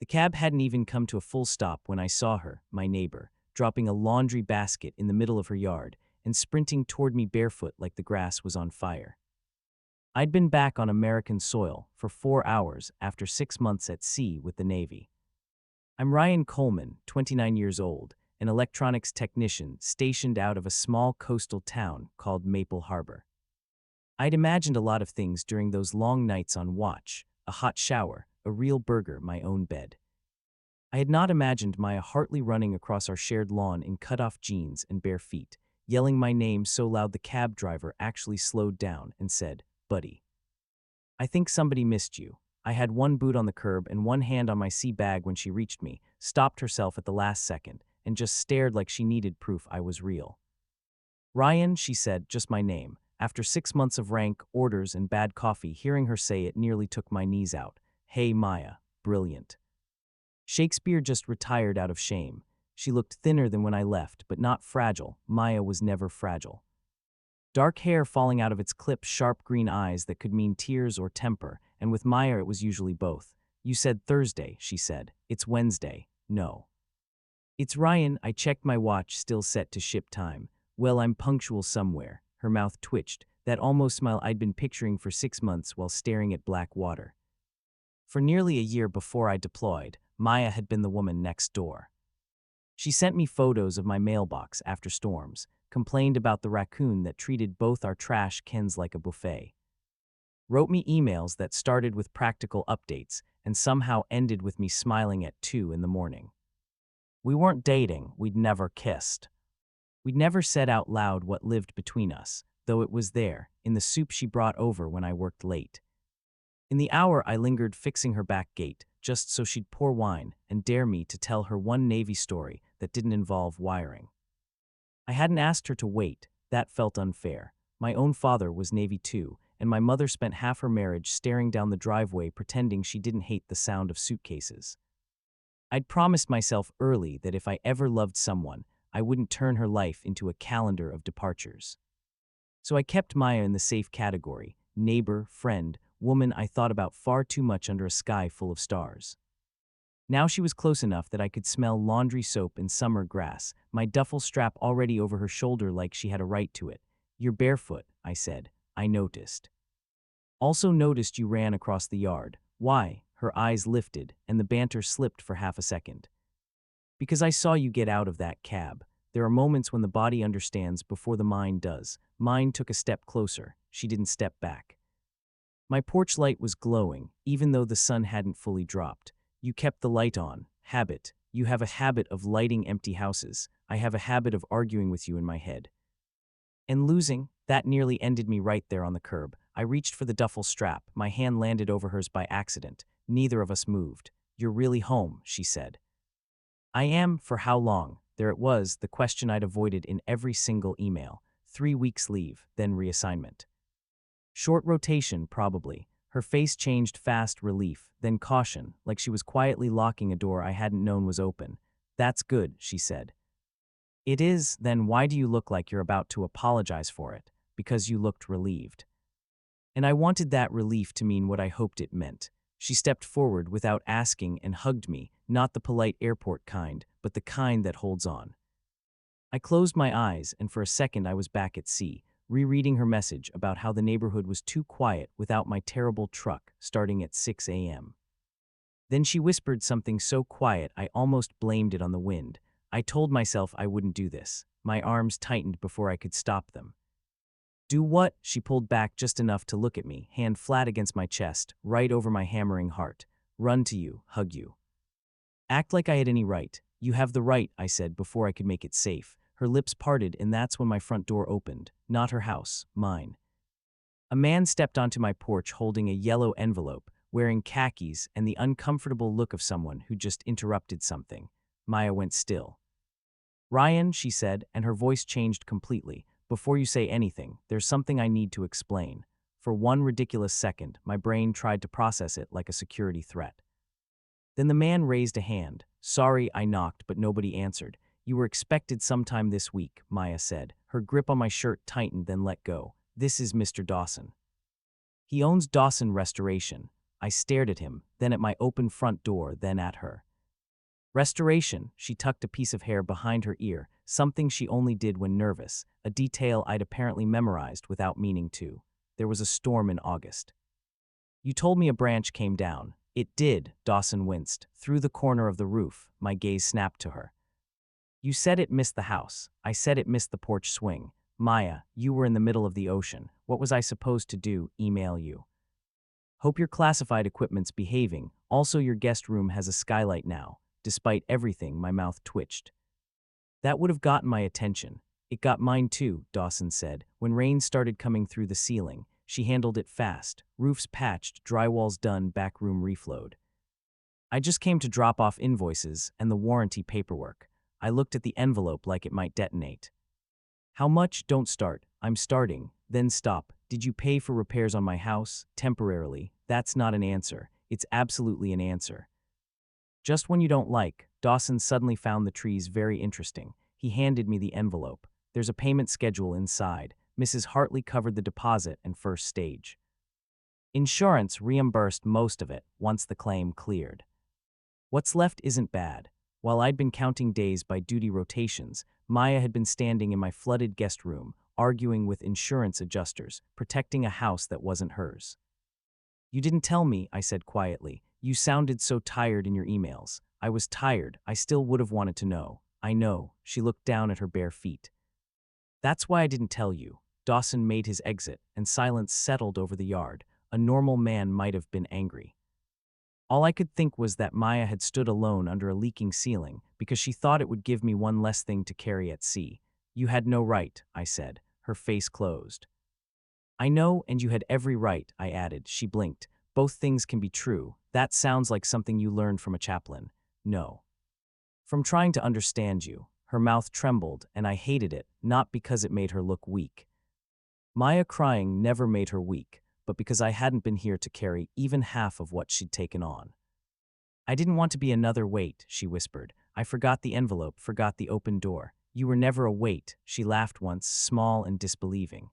The cab hadn't even come to a full stop when I saw her, my neighbor, dropping a laundry basket in the middle of her yard and sprinting toward me barefoot like the grass was on fire. I'd been back on American soil for 4 hours after 6 months at sea with the Navy. I'm Ryan Coleman, 29 years old, an electronics technician stationed out of a small coastal town called Maple Harbor. I'd imagined a lot of things during those long nights on watch: a hot shower, a real burger, my own bed. I had not imagined Maya Hartley running across our shared lawn in cut-off jeans and bare feet, yelling my name so loud the cab driver actually slowed down and said, "Buddy, I think somebody missed you." I had one boot on the curb and one hand on my sea bag when she reached me, stopped herself at the last second, and just stared like she needed proof I was real. "Ryan," she said, just my name. After 6 months of rank, orders, and bad coffee, hearing her say it nearly took my knees out. "Hey, Maya." Brilliant. Shakespeare just retired out of shame. She looked thinner than when I left, but not fragile. Maya was never fragile. Dark hair falling out of its clipped, sharp green eyes that could mean tears or temper, and with Maya it was usually both. "You said Thursday," she said. "It's Wednesday." "No." "It's Ryan." I checked my watch, still set to ship time. "Well, I'm punctual somewhere." Her mouth twitched, that almost smile I'd been picturing for 6 months while staring at black water. For nearly a year before I deployed, Maya had been the woman next door. She sent me photos of my mailbox after storms, complained about the raccoon that treated both our trash cans like a buffet, wrote me emails that started with practical updates and somehow ended with me smiling at 2 in the morning. We weren't dating, we'd never kissed. We'd never said out loud what lived between us, though it was there, in the soup she brought over when I worked late. In the hour I lingered fixing her back gate, just so she'd pour wine and dare me to tell her one Navy story that didn't involve wiring. I hadn't asked her to wait. That felt unfair. My own father was Navy too, and my mother spent half her marriage staring down the driveway pretending she didn't hate the sound of suitcases. I'd promised myself early that if I ever loved someone, I wouldn't turn her life into a calendar of departures. So I kept Maya in the safe category: neighbor, friend, woman I thought about far too much under a sky full of stars. Now she was close enough that I could smell laundry soap and summer grass, my duffel strap already over her shoulder like she had a right to it. "You're barefoot," I said. "I noticed." "Also noticed you ran across the yard." "Why?" Her eyes lifted, and the banter slipped for half a second. "Because I saw you get out of that cab." There are moments when the body understands before the mind does. Mine took a step closer. She didn't step back. My porch light was glowing, even though the sun hadn't fully dropped. "You kept the light on." "Habit. You have a habit of lighting empty houses. I have a habit of arguing with you in my head. And losing." That nearly ended me right there on the curb. I reached for the duffel strap. My hand landed over hers by accident. Neither of us moved. "You're really home," she said. "I am. For how long?" There it was, the question I'd avoided in every single email. 3 weeks leave, then reassignment. Short rotation, probably. Her face changed fast relief, then caution, like she was quietly locking a door I hadn't known was open. "That's good," she said. "It is. Then why do you look like you're about to apologize for it?" "Because you looked relieved." And I wanted that relief to mean what I hoped it meant. She stepped forward without asking and hugged me, not the polite airport kind, but the kind that holds on. I closed my eyes, and for a second I was back at sea, rereading her message about how the neighborhood was too quiet without my terrible truck starting at 6 a.m. Then she whispered something so quiet I almost blamed it on the wind. I told myself I wouldn't do this. My arms tightened before I could stop them. "Do what?" She pulled back just enough to look at me, hand flat against my chest, right over my hammering heart. "Run to you, hug you. Act like I had any right." "You have the right," I said before I could make it safe. Her lips parted, and that's when my front door opened. Not her house, mine. A man stepped onto my porch holding a yellow envelope, wearing khakis and the uncomfortable look of someone who just interrupted something. Maya went still. "Ryan," she said, and her voice changed completely. "Before you say anything, there's something I need to explain." For one ridiculous second, my brain tried to process it like a security threat. Then the man raised a hand. "Sorry, I knocked, but nobody answered." "You were expected sometime this week," Maya said. Her grip on my shirt tightened, then let go. "This is Mr. Dawson. He owns Dawson Restoration." I stared at him, then at my open front door, then at her. Restoration, she tucked a piece of hair behind her ear, something she only did when nervous, a detail I'd apparently memorized without meaning to. There was a storm in August. You told me a branch came down. It did, Dawson winced. Through the corner of the roof, my gaze snapped to her. You said it missed the house. I said it missed the porch swing. Maya, you were in the middle of the ocean. What was I supposed to do? Email you? Hope your classified equipment's behaving. Also, your guest room has a skylight now. Despite everything, my mouth twitched. That would have gotten my attention. It got mine too, Dawson said. When rain started coming through the ceiling, she handled it fast. Roofs patched, drywalls done, back room reflowed. I just came to drop off invoices and the warranty paperwork. I looked at the envelope like it might detonate. How much? Don't start. I'm starting. Then stop. Did you pay for repairs on my house? Temporarily. That's not an answer. It's absolutely an answer. Just when you don't like, Dawson suddenly found the trees very interesting. He handed me the envelope. There's a payment schedule inside. Mrs. Hartley covered the deposit and first stage. Insurance reimbursed most of it once the claim cleared. What's left isn't bad. While I'd been counting days by duty rotations, Maya had been standing in my flooded guest room, arguing with insurance adjusters, protecting a house that wasn't hers. You didn't tell me, I said quietly. You sounded so tired in your emails. I was tired. I still would have wanted to know. I know. She looked down at her bare feet. That's why I didn't tell you. Dawson made his exit, and silence settled over the yard. A normal man might have been angry. All I could think was that Maya had stood alone under a leaking ceiling because she thought it would give me one less thing to carry at sea. You had no right, I said. Her face closed. I know, and you had every right, I added. She blinked. Both things can be true. That sounds like something you learned from a chaplain. No. From trying to understand you. Her mouth trembled, and I hated it, not because it made her look weak. Maya crying never made her weak, but because I hadn't been here to carry even half of what she'd taken on. I didn't want to be another weight, she whispered. I forgot the envelope, forgot the open door. You were never a weight, she laughed once, small and disbelieving.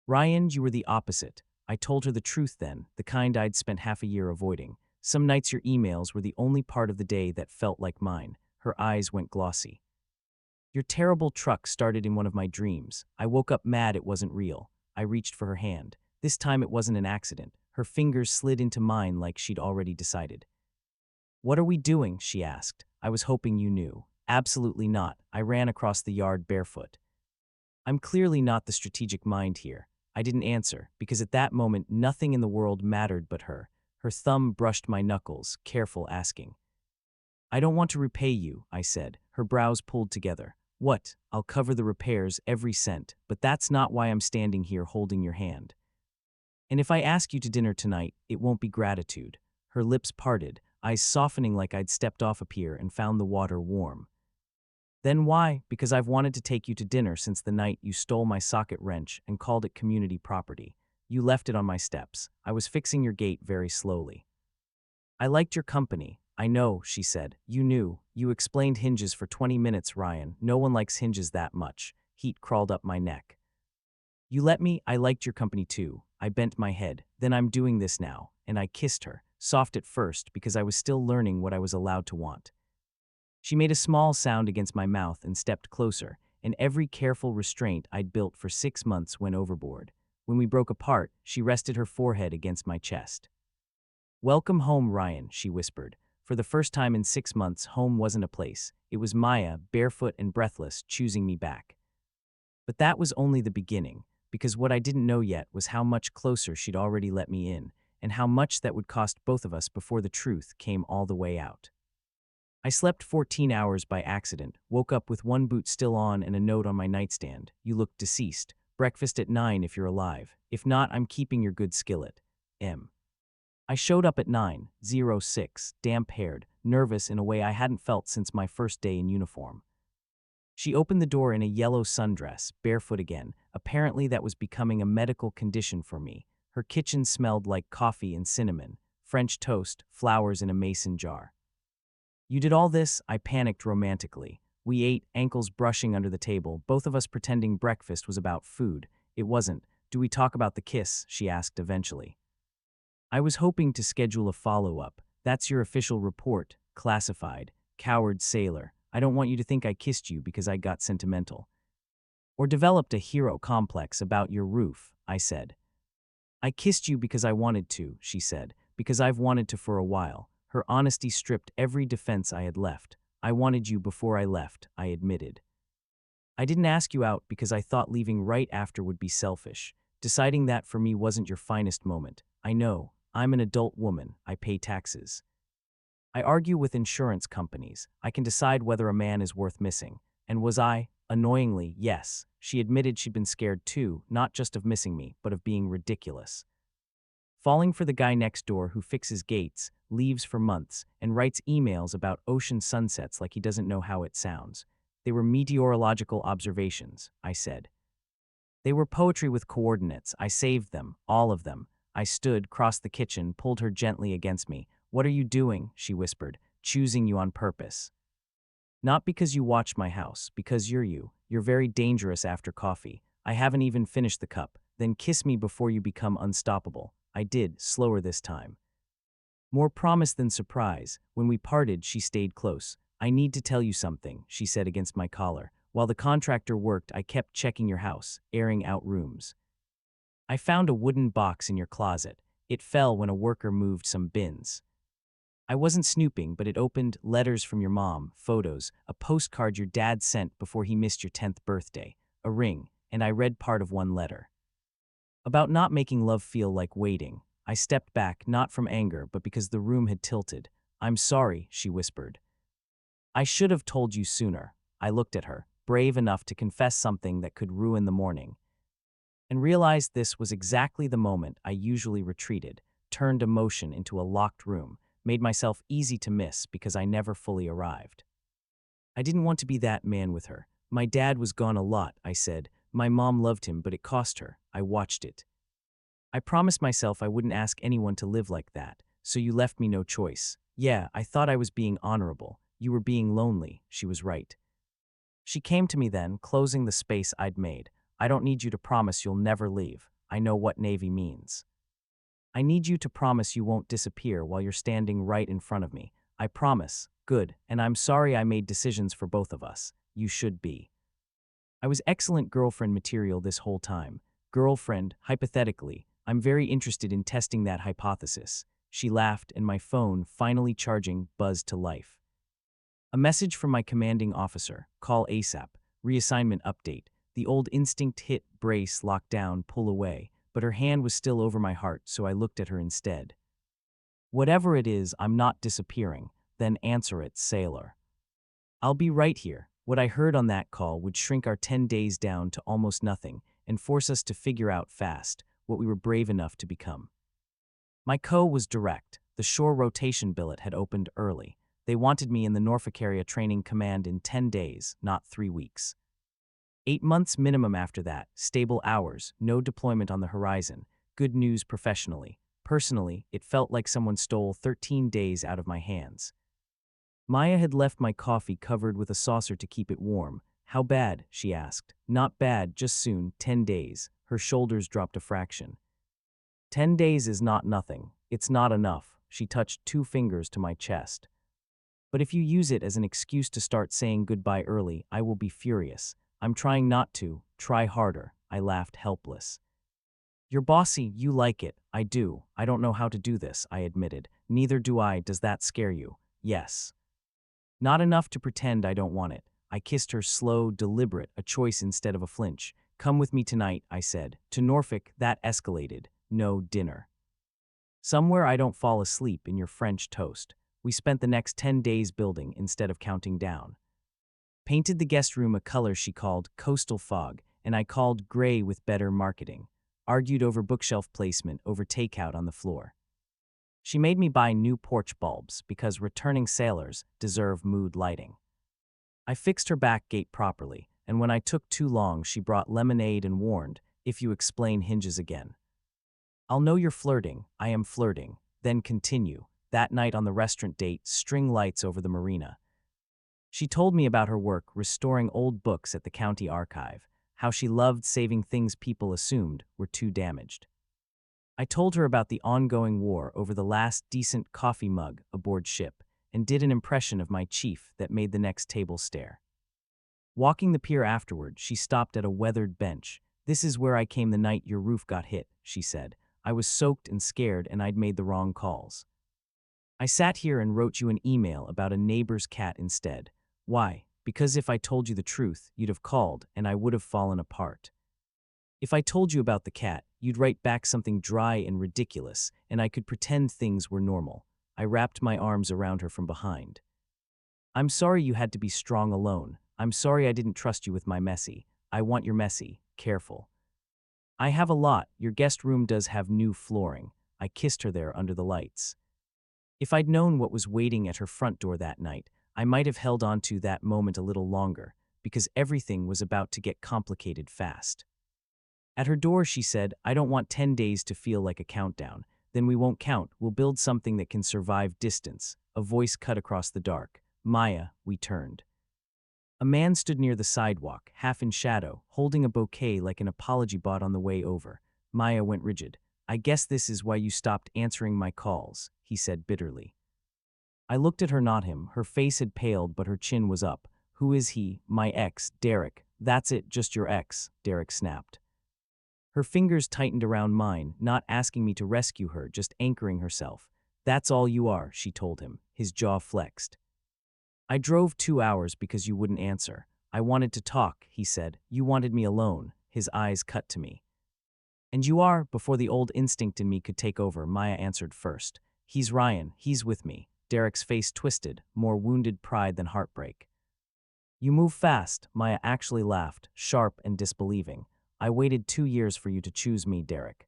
Ryan, you were the opposite. I told her the truth then, the kind I'd spent half a year avoiding. Some nights your emails were the only part of the day that felt like mine. Her eyes went glossy. Your terrible truck started in one of my dreams. I woke up mad it wasn't real. I reached for her hand. This time it wasn't an accident. Her fingers slid into mine like she'd already decided. What are we doing? She asked. I was hoping you knew. Absolutely not. I ran across the yard barefoot. I'm clearly not the strategic mind here. I didn't answer, because at that moment nothing in the world mattered but her. Her thumb brushed my knuckles, careful asking. I don't want to repay you, I said. Her brows pulled together. What? I'll cover the repairs, every cent, but that's not why I'm standing here holding your hand. And if I ask you to dinner tonight, it won't be gratitude. Her lips parted, eyes softening like I'd stepped off a pier and found the water warm. Then why? Because I've wanted to take you to dinner since the night you stole my socket wrench and called it community property. You left it on my steps. I was fixing your gate very slowly. I liked your company. I know, she said. You knew. You explained hinges for 20 minutes, Ryan. No one likes hinges that much. Heat crawled up my neck. You let me. I liked your company too. I bent my head. Then I'm doing this now. And I kissed her, soft at first because I was still learning what I was allowed to want. She made a small sound against my mouth and stepped closer, and every careful restraint I'd built for 6 months went overboard. When we broke apart, she rested her forehead against my chest. Welcome home, Ryan, she whispered. For the first time in 6 months, home wasn't a place. It was Maya, barefoot and breathless, choosing me back. But that was only the beginning, because what I didn't know yet was how much closer she'd already let me in, and how much that would cost both of us before the truth came all the way out. I slept 14 hours by accident, woke up with one boot still on and a note on my nightstand. You look deceased. Breakfast at 9 if you're alive. If not, I'm keeping your good skillet. M. I showed up at 9:06, damp-haired, nervous in a way I hadn't felt since my first day in uniform. She opened the door in a yellow sundress, barefoot again. Apparently that was becoming a medical condition for me. Her kitchen smelled like coffee and cinnamon, French toast, flowers in a mason jar. You did all this? I panicked romantically. We ate, ankles brushing under the table, both of us pretending breakfast was about food. It wasn't. Do we talk about the kiss? She asked eventually. I was hoping to schedule a follow-up. That's your official report, classified. Coward sailor. I don't want you to think I kissed you because I got sentimental. Or developed a hero complex about your roof, I said. I kissed you because I wanted to, she said, because I've wanted to for a while. Her honesty stripped every defense I had left. I wanted you before I left, I admitted. I didn't ask you out because I thought leaving right after would be selfish. Deciding that for me wasn't your finest moment. I know. I'm an adult woman. I pay taxes. I argue with insurance companies. I can decide whether a man is worth missing. And was I? Annoyingly, yes. She admitted she'd been scared too, not just of missing me, but of being ridiculous. Falling for the guy next door who fixes gates, leaves for months, and writes emails about ocean sunsets like he doesn't know how it sounds. They were meteorological observations, I said. They were poetry with coordinates. I saved them, all of them. I stood, crossed the kitchen, pulled her gently against me. What are you doing? She whispered. Choosing you on purpose. Not because you watched my house, because you're you. You're very dangerous after coffee. I haven't even finished the cup. Then kiss me before you become unstoppable. I did, slower this time. More promise than surprise. When we parted, she stayed close. I need to tell you something, she said against my collar. While the contractor worked, I kept checking your house, airing out rooms. I found a wooden box in your closet. It fell when a worker moved some bins. I wasn't snooping, but it opened letters from your mom, photos, a postcard your dad sent before he missed your 10th birthday, a ring, and I read part of one letter. About not making love feel like waiting. I stepped back, not from anger, but because the room had tilted. I'm sorry, she whispered. I should have told you sooner. I looked at her, brave enough to confess something that could ruin the morning, and realized this was exactly the moment I usually retreated, turned emotion into a locked room, made myself easy to miss because I never fully arrived. I didn't want to be that man with her. My dad was gone a lot, I said. My mom loved him, but it cost her. I watched it. I promised myself I wouldn't ask anyone to live like that, so you left me no choice. Yeah, I thought I was being honorable. You were being lonely. She was right. She came to me then, closing the space I'd made. I don't need you to promise you'll never leave. I know what Navy means. I need you to promise you won't disappear while you're standing right in front of me. I promise. Good. And I'm sorry I made decisions for both of us. You should be. I was excellent girlfriend material this whole time. Girlfriend, hypothetically. I'm very interested in testing that hypothesis. She laughed, and my phone, finally charging, buzzed to life. A message from my commanding officer. Call ASAP. Reassignment update. The old instinct hit, brace, lock down, pull away. But her hand was still over my heart, so I looked at her instead. Whatever it is, I'm not disappearing. Then answer it, sailor. I'll be right here. What I heard on that call would shrink our 10 days down to almost nothing and force us to figure out fast what we were brave enough to become. My was direct. The shore rotation billet had opened early. They wanted me in the Norfolk area training command in 10 days, not 3 weeks. 8 months minimum after that, stable hours, no deployment on the horizon, good news professionally. Personally, it felt like someone stole 13 days out of my hands. Maya had left my coffee covered with a saucer to keep it warm. How bad? She asked. Not bad, just soon, 10 days. Her shoulders dropped a fraction. 10 days is not nothing. It's not enough. She touched 2 fingers to my chest. But if you use it as an excuse to start saying goodbye early, I will be furious. I'm trying not to. Try harder. I laughed, helpless. You're bossy, you like it. I do. I don't know how to do this, I admitted. Neither do I. Does that scare you? Yes. Not enough to pretend I don't want it. I kissed her, slow, deliberate, a choice instead of a flinch. Come with me tonight, I said. To Norfolk, that escalated. No dinner. Somewhere I don't fall asleep in your French toast. We spent the next 10 days building instead of counting down. Painted the guest room a color she called coastal fog, and I called gray with better marketing. Argued over bookshelf placement, over takeout on the floor. She made me buy new porch bulbs because returning sailors deserve mood lighting. I fixed her back gate properly, and when I took too long, she brought lemonade and warned, if you explain hinges again. I'll know you're flirting. I am flirting. Then continue. That night on the restaurant date, string lights over the marina. She told me about her work restoring old books at the county archive, how she loved saving things people assumed were too damaged. I told her about the ongoing war over the last decent coffee mug aboard ship and did an impression of my chief that made the next table stare. Walking the pier afterward, she stopped at a weathered bench. "This is where I came the night your roof got hit," she said. "I was soaked and scared and I'd made the wrong calls. I sat here and wrote you an email about a neighbor's cat instead. Why? Because if I told you the truth, you'd have called and I would have fallen apart. If I told you about the cat, you'd write back something dry and ridiculous, and I could pretend things were normal." I wrapped my arms around her from behind. "I'm sorry you had to be strong alone. I'm sorry I didn't trust you with my messy. I want your messy, careful. I have a lot. Your guest room does have new flooring." I kissed her there under the lights. If I'd known what was waiting at her front door that night, I might have held on to that moment a little longer, because everything was about to get complicated fast. At her door, she said, "I don't want 10 days to feel like a countdown. Then we won't count. We'll build something that can survive distance." A voice cut across the dark. "Maya." We turned. A man stood near the sidewalk, half in shadow, holding a bouquet like an apology bought on the way over. Maya went rigid. "I guess this is why you stopped answering my calls," he said bitterly. I looked at her, not him. Her face had paled, but her chin was up. "Who is he?" "My ex, Derek." "That's it, just your ex," Derek snapped. Her fingers tightened around mine, not asking me to rescue her, just anchoring herself. "That's all you are," she told him. His jaw flexed. "I drove 2 hours because you wouldn't answer. I wanted to talk," he said. "You wanted me alone." His eyes cut to me. "And you are," before the old instinct in me could take over, Maya answered first. "He's Ryan. He's with me." Derek's face twisted, more wounded pride than heartbreak. "You move fast," Maya actually laughed, sharp and disbelieving. "I waited 2 years for you to choose me, Derek.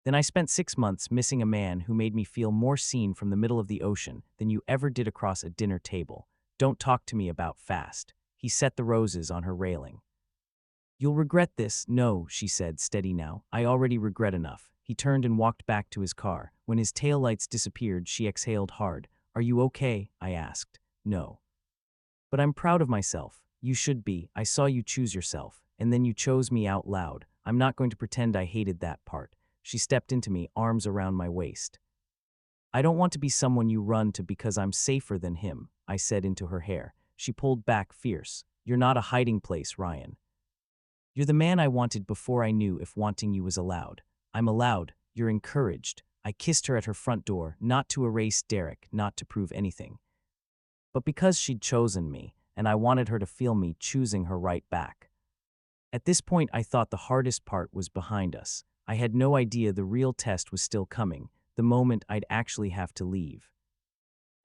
Then I spent 6 months missing a man who made me feel more seen from the middle of the ocean than you ever did across a dinner table. Don't talk to me about fast." He set the roses on her railing. "You'll regret this." "No," she said, steady now. "I already regret enough." He turned and walked back to his car. When his taillights disappeared, she exhaled hard. "Are you okay?" I asked. "No. But I'm proud of myself." "You should be. I saw you choose yourself. And then you chose me out loud. I'm not going to pretend I hated that part." She stepped into me, arms around my waist. "I don't want to be someone you run to because I'm safer than him," I said into her hair. She pulled back, fierce. "You're not a hiding place, Ryan. You're the man I wanted before I knew if wanting you was allowed." "I'm allowed. You're encouraged." I kissed her at her front door, not to erase Derek, not to prove anything, but because she'd chosen me, and I wanted her to feel me choosing her right back. At this point, I thought the hardest part was behind us. I had no idea the real test was still coming, the moment I'd actually have to leave.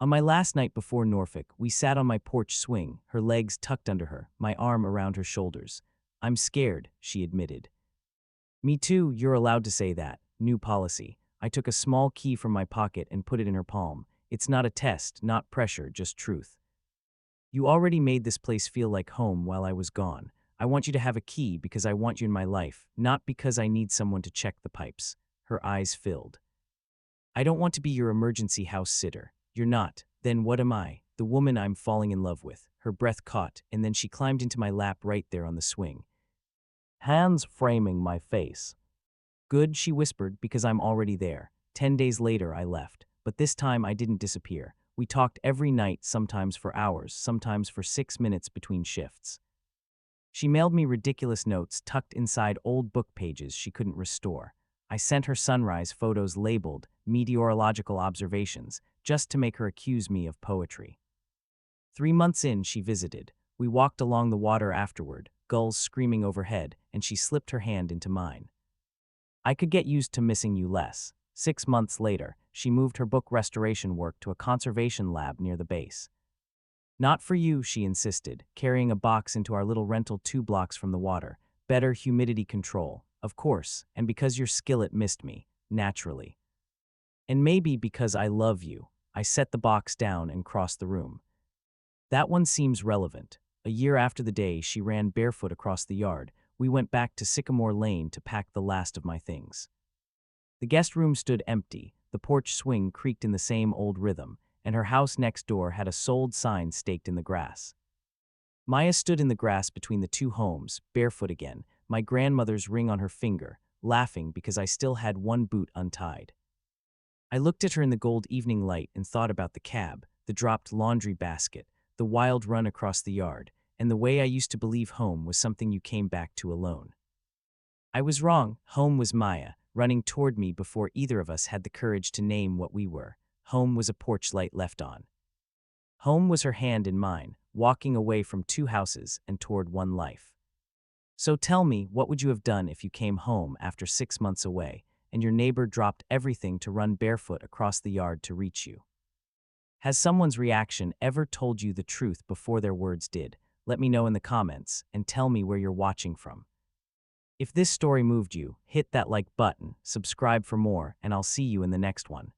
On my last night before Norfolk, we sat on my porch swing, her legs tucked under her, my arm around her shoulders. "I'm scared," she admitted. "Me too." "You're allowed to say that. New policy." I took a small key from my pocket and put it in her palm. "It's not a test, not pressure, just truth. You already made this place feel like home while I was gone. I want you to have a key because I want you in my life, not because I need someone to check the pipes." Her eyes filled. "I don't want to be your emergency house sitter." "You're not. Then what am I?" "The woman I'm falling in love with." Her breath caught, and then she climbed into my lap right there on the swing, hands framing my face. "Good," she whispered, "because I'm already there." 10 days later, I left. But this time I didn't disappear. We talked every night, sometimes for hours, sometimes for 6 minutes between shifts. She mailed me ridiculous notes tucked inside old book pages she couldn't restore. I sent her sunrise photos labeled meteorological observations just to make her accuse me of poetry. 3 months in, she visited. We walked along the water afterward, gulls screaming overhead, and she slipped her hand into mine. I could get used to missing you less. 6 months later, she moved her book restoration work to a conservation lab near the base. "Not for you," she insisted, carrying a box into our little rental 2 blocks from the water. "Better humidity control, of course, and because your skillet missed me, naturally. And maybe because I love you." I set the box down and crossed the room. "That one seems relevant." A year after the day she ran barefoot across the yard, we went back to Sycamore Lane to pack the last of my things. The guest room stood empty, the porch swing creaked in the same old rhythm, and her house next door had a sold sign staked in the grass. Maya stood in the grass between the 2 homes, barefoot again, my grandmother's ring on her finger, laughing because I still had one boot untied. I looked at her in the gold evening light and thought about the cab, the dropped laundry basket, the wild run across the yard, and the way I used to believe home was something you came back to alone. I was wrong. Home was Maya, running toward me before either of us had the courage to name what we were. Home was a porch light left on. Home was her hand in mine, walking away from two houses and toward one life. So tell me, what would you have done if you came home after 6 months away, and your neighbor dropped everything to run barefoot across the yard to reach you? Has someone's reaction ever told you the truth before their words did? Let me know in the comments, and tell me where you're watching from. If this story moved you, hit that like button, subscribe for more, and I'll see you in the next one.